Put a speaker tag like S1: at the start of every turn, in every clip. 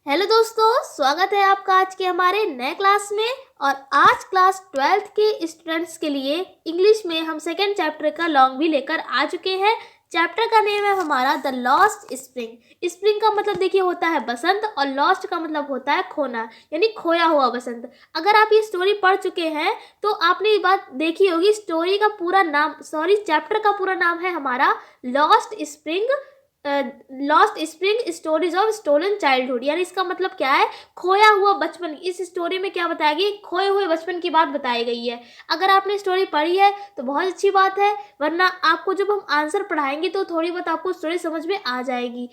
S1: Hello दोस्तों, स्वागत है आपका आज के हमारे नए क्लास में। और आज क्लास 12th के स्टूडेंट्स के लिए इंग्लिश में हम सेकेंड चैप्टर का लॉन्ग भी लेकर आ चुके हैं। चैप्टर का नेम है हमारा द लॉस्ट स्प्रिंग। स्प्रिंग का मतलब देखिए होता है बसंत और लॉस्ट का मतलब होता है खोना, यानी खोया हुआ बसंत। अगर आप ये स्टोरी पढ़ चुके हैं तो आपने ये बात देखी होगी, स्टोरी का पूरा नाम चैप्टर का पूरा नाम है हमारा lost spring stories of stolen childhood. यानी इसका मतलब क्या है, खोया हुआ बचपन। इस स्टोरी में क्या बताया गया, खोए हुए बचपन की बात बताई गई है। अगर आपने स्टोरी पढ़ी है तो बहुत अच्छी बात है, वरना आपको जब हम आंसर पढ़ाएंगे तो थोड़ी बहुत आपको स्टोरी समझ में आ जाएगी।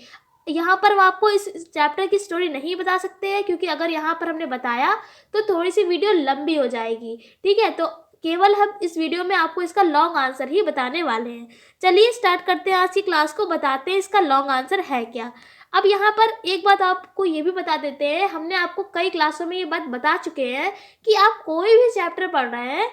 S1: यहाँ पर आपको इस चैप्टर की स्टोरी नहीं बता सकते हैं, क्योंकि अगर यहाँ पर हमने बताया तो थोड़ी सी वीडियो लंबी हो जाएगी। ठीक है, तो केवल हम इस वीडियो में आपको इसका लॉन्ग आंसर ही बताने वाले हैं। चलिए स्टार्ट करते हैं आज की क्लास को, बताते हैं इसका लॉन्ग आंसर है क्या। अब यहाँ पर एक बात आपको ये भी बता देते हैं, हमने आपको कई क्लासों में ये बात बता चुके हैं कि आप कोई भी चैप्टर पढ़ रहे हैं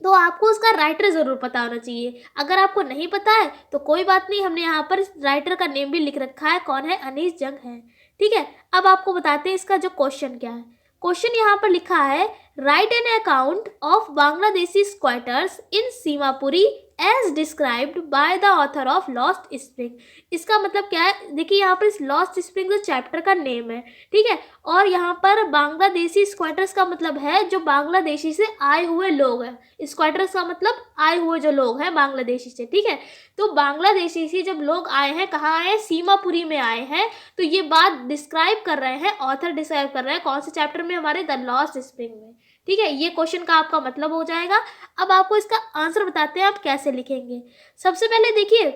S1: तो आपको उसका राइटर ज़रूर पता होना चाहिए। अगर आपको नहीं पता है तो कोई बात नहीं, हमने यहाँ पर राइटर का नेम भी लिख रखा है, कौन है, अनीस जंग है। ठीक है, अब आपको बताते हैं इसका जो क्वेश्चन क्या है। क्वेश्चन यहाँ पर लिखा है, write an account of Bangladeshi squatters in Seemapuri as described by the author of lost spring. इसका मतलब क्या है, देखिए यहाँ पर इस लॉस्ट स्प्रिंग जो चैप्टर का नेम है, ठीक है, और यहाँ पर बांग्लादेशी स्क्वाटर्स का मतलब है जो बांग्लादेशी से आए हुए लोग हैं। स्क्वाटर्स का मतलब आए हुए जो लोग हैं बांग्लादेशी से। ठीक है, तो बांग्लादेशी से जब लोग आए हैं, कहाँ आए हैं, सीमापुरी में आए हैं। तो ये बात डिस्क्राइब कर रहे हैं, ऑथर डिस्क्राइब कर रहे हैं कौन से चैप्टर में, हमारे द लॉस्ट स्प्रिंग में। ठीक है, ये क्वेश्चन का आपका मतलब हो जाएगा। अब आपको इसका आंसर बताते हैं आप कैसे लिखेंगे। सबसे पहले देखिए,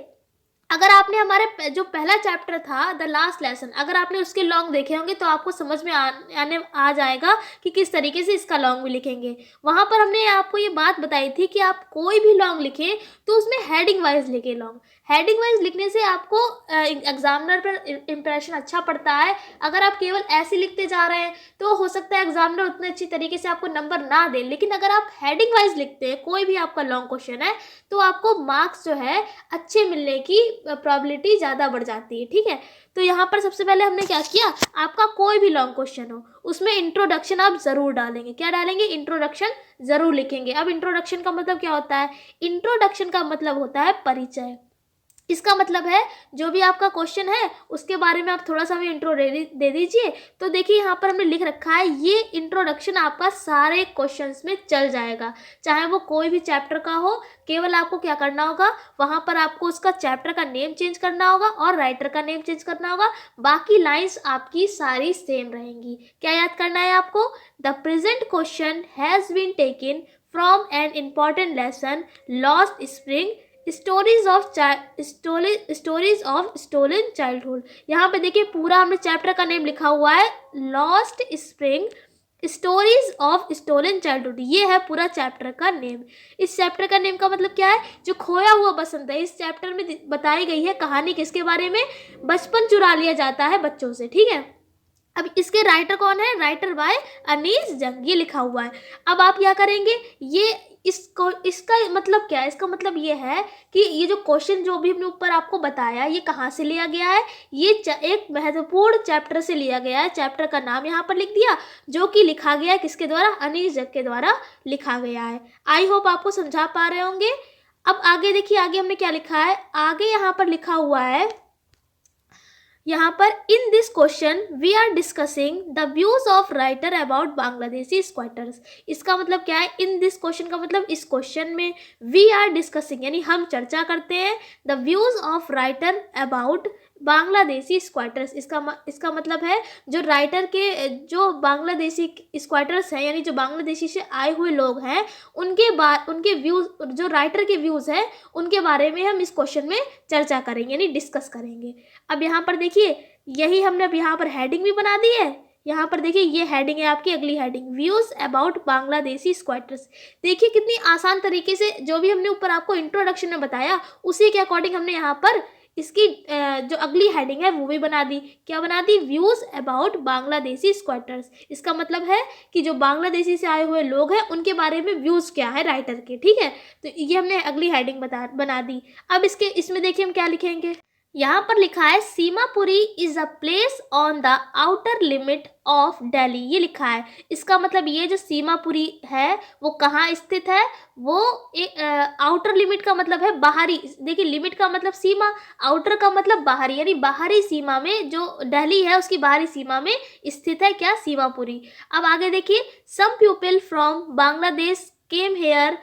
S1: अगर आपने हमारे जो पहला चैप्टर था द लास्ट लेसन, अगर आपने उसके लॉन्ग देखे होंगे तो आपको समझ में आ जाएगा कि किस तरीके से इसका लॉन्ग भी लिखेंगे। वहाँ पर हमने आपको ये बात बताई थी कि आप कोई भी लॉन्ग लिखें तो उसमें हेडिंग वाइज लिखें। लॉन्ग हेडिंग वाइज लिखने से आपको एग्जामिनर पर इम्प्रेशन अच्छा पड़ता है। अगर आप केवल ऐसे लिखते जा रहे हैं तो हो सकता है एग्जामिनर उतने अच्छी तरीके से आपको नंबर ना दे, लेकिन अगर आप हेडिंग वाइज लिखते हैं कोई भी आपका लॉन्ग क्वेश्चन है तो आपको मार्क्स जो है अच्छे मिलने की प्रोबेबिलिटी ज़्यादा बढ़ जाती है। ठीक है, तो यहाँ पर सबसे पहले हमने क्या किया, आपका कोई भी लॉन्ग क्वेश्चन हो उसमें इंट्रोडक्शन आप ज़रूर डालेंगे। क्या डालेंगे, इंट्रोडक्शन ज़रूर लिखेंगे। अब इंट्रोडक्शन का मतलब क्या होता है, इंट्रोडक्शन का मतलब होता है परिचय। इसका मतलब है जो भी आपका क्वेश्चन है उसके बारे में आप थोड़ा सा भी इंट्रो दे दीजिए। तो देखिए यहाँ पर हमने लिख रखा है, ये इंट्रोडक्शन आपका सारे क्वेश्चंस में चल जाएगा, चाहे वो कोई भी चैप्टर का हो। केवल आपको क्या करना होगा, वहाँ पर आपको उसका चैप्टर का नेम चेंज करना होगा और राइटर का नेम चेंज करना होगा। बाकी लाइन्स आपकी सारी सेम रहेंगी। क्या याद करना है आपको, the present question has been taken from an important lesson lost spring stories of stolen childhood. यहाँ पे देखिए पूरा हमने चैप्टर का नेम लिखा हुआ है, lost spring stories of stolen childhood. ये है पूरा चैप्टर का नेम। इस चैप्टर का नेम का मतलब क्या है, जो खोया हुआ बसंत है। इस चैप्टर में बताई गई है कहानी किसके बारे में, बचपन चुरा लिया जाता है बच्चों से। ठीक है, अब इसके राइटर कौन है, राइटर बाय अनीस जंग, ये लिखा हुआ है। अब आप क्या करेंगे, ये इसका मतलब क्या है, इसका मतलब ये है कि ये जो क्वेश्चन जो भी हमने ऊपर आपको बताया ये कहाँ से लिया गया है, ये एक महत्वपूर्ण चैप्टर से लिया गया है। चैप्टर का नाम यहाँ पर लिख दिया, जो कि लिखा गया है किसके द्वारा, अनीस जंग के द्वारा लिखा गया है। आई होप आपको समझा पा रहे होंगे। अब आगे देखिए, आगे हमने क्या लिखा है, आगे यहाँ पर लिखा हुआ है, यहाँ पर in this question we are discussing the views of writer about Bangladeshi squatters. इसका मतलब क्या है, इन दिस क्वेश्चन का मतलब इस क्वेश्चन में वी आर डिस्कसिंग यानी हम चर्चा करते हैं, the views of writer about Bangladeshi squatters. इसका मतलब है जो राइटर के जो बांग्लादेशी स्क्वाटर्स हैं, यानी जो बांग्लादेशी से आए हुए लोग हैं, उनके व्यूज, जो राइटर के व्यूज़ हैं उनके बारे में हम इस क्वेश्चन में चर्चा करेंगे, यानी डिस्कस करेंगे। अब यहाँ पर देखिए, यही हमने अब यहाँ पर हेडिंग भी बना दी है। यहाँ पर देखिए ये हेडिंग है आपकी, अगली heading views about Bangladeshi squatters. देखिए कितनी आसान तरीके से जो भी हमने ऊपर आपको इंट्रोडक्शन में बताया उसी के अकॉर्डिंग हमने यहाँ पर इसकी जो अगली हेडिंग है वो भी बना दी। क्या बना दी, व्यूज़ अबाउट बांग्लादेशी स्क्वाटर्स। इसका मतलब है कि जो बांग्लादेशी से आए हुए लोग हैं उनके बारे में व्यूज़ क्या है राइटर के। ठीक है, तो ये हमने अगली हेडिंग बना दी। अब इसमें देखिए हम क्या लिखेंगे, यहाँ पर लिखा है Seemapuri is a place on the outer limit of Delhi, ये लिखा है। इसका मतलब ये जो सीमापुरी है वो कहाँ स्थित है, वो आउटर लिमिट का मतलब है बाहरी, देखिए लिमिट का मतलब सीमा, आउटर का मतलब बाहरी, यानी बाहरी सीमा में जो दिल्ली है उसकी बाहरी सीमा में स्थित है क्या, सीमापुरी। अब आगे देखिए, some people from Bangladesh came here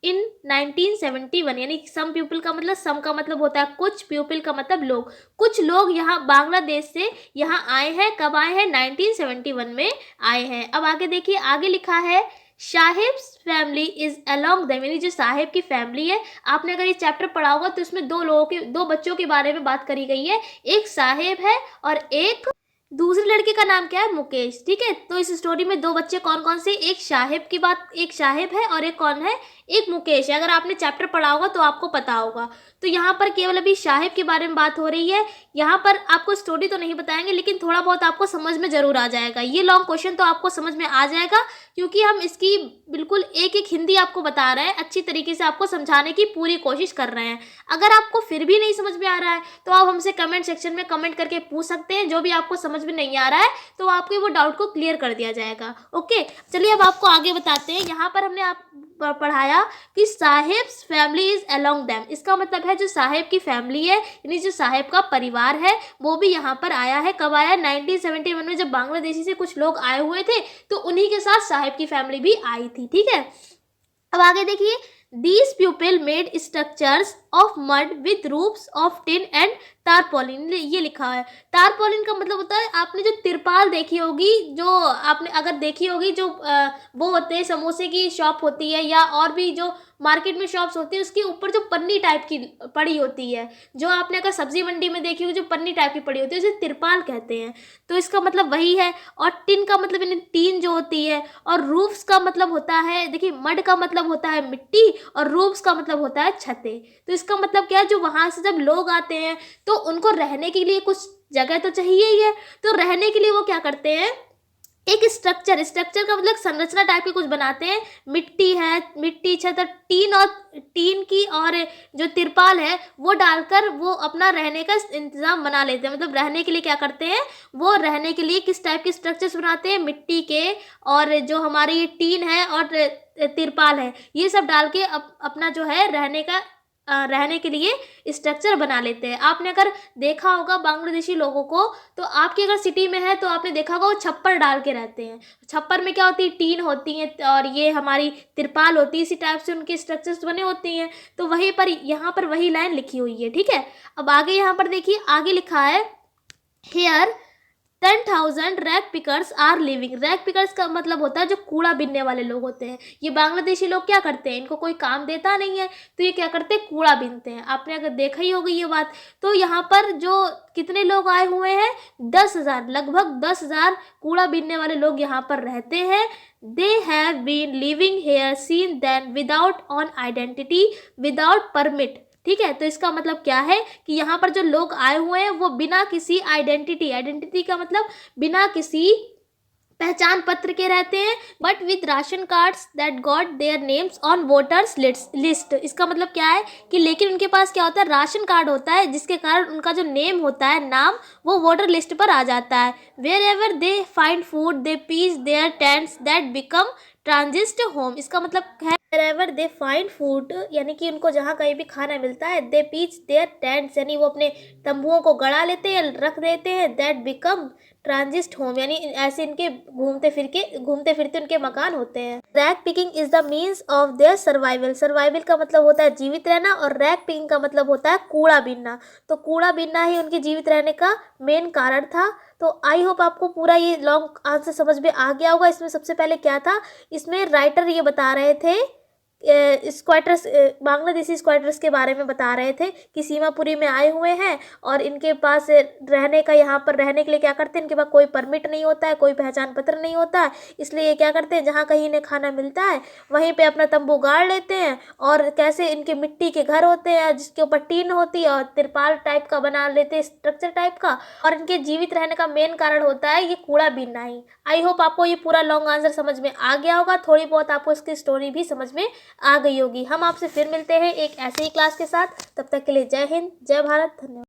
S1: in 1971, यानी सम पीपल का मतलब, सम का मतलब होता है कुछ, पीपल का मतलब लोग, कुछ लोग यहाँ बांग्लादेश से यहाँ आए हैं, कब आए हैं, 1971 में आए हैं। अब आगे देखिए, आगे लिखा है sahibs family is along them, यानी जो साहिब की फैमिली है, आपने अगर ये चैप्टर पढ़ा होगा तो इसमें दो बच्चों के बारे में बात करी गई है, एक साहिब है और एक दूसरे लड़के का नाम क्या है, मुकेश। ठीक है, तो इस स्टोरी में दो बच्चे कौन कौन से, एक साहिब की बात, एक साहिब है और एक कौन है, एक मुकेश है। अगर आपने चैप्टर पढ़ा होगा तो आपको पता होगा। तो यहाँ पर केवल अभी साहिब के बारे में बात हो रही है। यहाँ पर आपको स्टोरी तो नहीं बताएंगे, लेकिन थोड़ा बहुत आपको समझ में जरूर आ जाएगा। ये लॉन्ग क्वेश्चन तो आपको समझ में आ जाएगा, क्योंकि हम इसकी बिल्कुल एक एक हिंदी आपको बता रहे हैं, अच्छी तरीके से आपको समझाने की पूरी कोशिश कर रहे हैं। अगर आपको फिर भी नहीं समझ में आ रहा है तो आप हमसे कमेंट सेक्शन में कमेंट करके पूछ सकते हैं, जो भी आपको समझ में नहीं आ रहा है तो आपके वो डाउट को क्लियर कर दिया जाएगा। ओके, चलिए अब आपको आगे बताते हैं। यहाँ पर हमने आप पढ़ाया कि sahibs family is along them, इसका मतलब है जो साहिब की फैमिली है, यानी जो साहिब का परिवार है वो भी यहाँ पर आया है। कब आया, 1971 में, जब बांग्लादेशी से कुछ लोग आए हुए थे तो उन्हीं के साथ साहिब की फैमिली भी आई थी। ठीक है, अब आगे देखिए, these people made structures of mud with roofs of tin and tarpaulin, ये लिखा है। तारपोलिन का मतलब होता है, आपने जो तिरपाल देखी होगी, जो आपने अगर देखी होगी, जो वो होते हैं, समोसे की शॉप होती है या और भी जो मार्केट में शॉप्स होती है, उसके ऊपर जो पन्नी टाइप की पड़ी होती है, जो आपने अगर सब्जी मंडी में देखी होगी, जो पन्नी टाइप की पड़ी होती है, उसे तिरपाल कहते हैं। तो इसका मतलब वही है। और टिन का मतलब यानी टीन जो होती है, और रूफ्स का मतलब होता है, देखिए मड का मतलब होता है मिट्टी और रूफ्स का मतलब होता है छतें। तो इसका मतलब क्या है, जो वहाँ से जब लोग आते हैं तो उनको रहने के लिए कुछ जगह तो चाहिए ही है, तो रहने के लिए वो क्या करते हैं, एक स्ट्रक्चर, स्ट्रक्चर का मतलब संरचना टाइप की कुछ बनाते हैं। मिट्टी है, मिट्टी, छत, टीन, और टीन की और जो तिरपाल है वो डालकर वो अपना रहने का इंतजाम बना लेते हैं। मतलब रहने के लिए क्या करते हैं, वो रहने के लिए किस टाइप के स्ट्रक्चर्स बनाते हैं, मिट्टी के, और जो हमारी टीन है और तिरपाल है, ये सब डाल के अपना जो है रहने के लिए स्ट्रक्चर बना लेते हैं। आपने अगर देखा होगा बांग्लादेशी लोगों को, तो आपकी अगर सिटी में है तो आपने देखा होगा वो छप्पर डाल के रहते हैं। छप्पर में क्या होती है, टीन होती है और ये हमारी तिरपाल होती है, इसी टाइप से उनके स्ट्रक्चर्स बने होते हैं। तो वहीं पर यहाँ पर वही लाइन लिखी हुई है। ठीक है, अब आगे यहाँ पर देखिए, आगे लिखा है here 10,000 rag pickers are living. Rag pickers का मतलब होता है जो कूड़ा बीनने वाले लोग होते हैं। ये बांग्लादेशी लोग क्या करते हैं, इनको कोई काम देता नहीं है तो ये क्या करते हैं, कूड़ा बीनते हैं। आपने अगर देखा ही होगी ये बात। तो यहाँ पर जो कितने लोग आए हुए हैं, 10,000, लगभग 10,000 कूड़ा बीनने वाले लोग यहाँ पर रहते हैं। They have been living here since then without on identity without permit. ठीक है, तो इसका मतलब क्या है कि यहाँ पर जो लोग आए हुए हैं वो बिना किसी आइडेंटिटी का मतलब बिना किसी पहचान पत्र के रहते हैं, but with ration cards that got their names on voters list. इसका मतलब क्या है कि लेकिन उनके पास क्या होता है, राशन कार्ड होता है, जिसके कारण उनका जो नेम होता है, नाम, वो वोटर लिस्ट पर आ जाता है। Wherever they find food they pitch their tents that become transit home. इसका मतलब है wherever they find food, यानी कि उनको जहाँ कहीं भी खाना मिलता है, they pitch their tents, यानी वो अपने तंबुओं को गड़ा लेते हैं, रख देते हैं, that become ट्रांजिस्ट होम, यानी ऐसे इनके घूमते फिरते उनके मकान होते हैं। Rag picking is the means of their survival. Survival का मतलब होता है जीवित रहना, और रैक पिकिंग का मतलब होता है कूड़ा बीनना। तो कूड़ा बीनना ही उनके जीवित रहने का मेन कारण था। तो आई होप आपको पूरा ये लॉन्ग आंसर समझ में आ गया होगा। इसमें सबसे पहले क्या था, इसमें राइटर ये बता रहे थे स्क्वाटर्स, बांग्लादेशी स्क्वाटर्स के बारे में बता रहे थे कि सीमापुरी में आए हुए हैं और इनके पास रहने का, यहाँ पर रहने के लिए क्या करते हैं, इनके पास कोई परमिट नहीं होता है, कोई पहचान पत्र नहीं होता है, इसलिए ये क्या करते हैं, जहाँ कहीं इन्हें खाना मिलता है वहीं पे अपना तंबू गाड़ लेते हैं। और कैसे इनके मिट्टी के घर होते हैं जिसके ऊपर टीन होती है और तिरपाल टाइप का बना लेते हैं, स्ट्रक्चर टाइप का, और इनके जीवित रहने का मेन कारण होता है ये कूड़ा बीनना ही। आई होप आपको ये पूरा लॉन्ग आंसर समझ में आ गया होगा, थोड़ी बहुत आपको इसकी स्टोरी भी समझ में आ गई होगी। हम आपसे फिर मिलते हैं एक ऐसे ही क्लास के साथ, तब तक के लिए जय हिंद, जय भारत, धन्यवाद।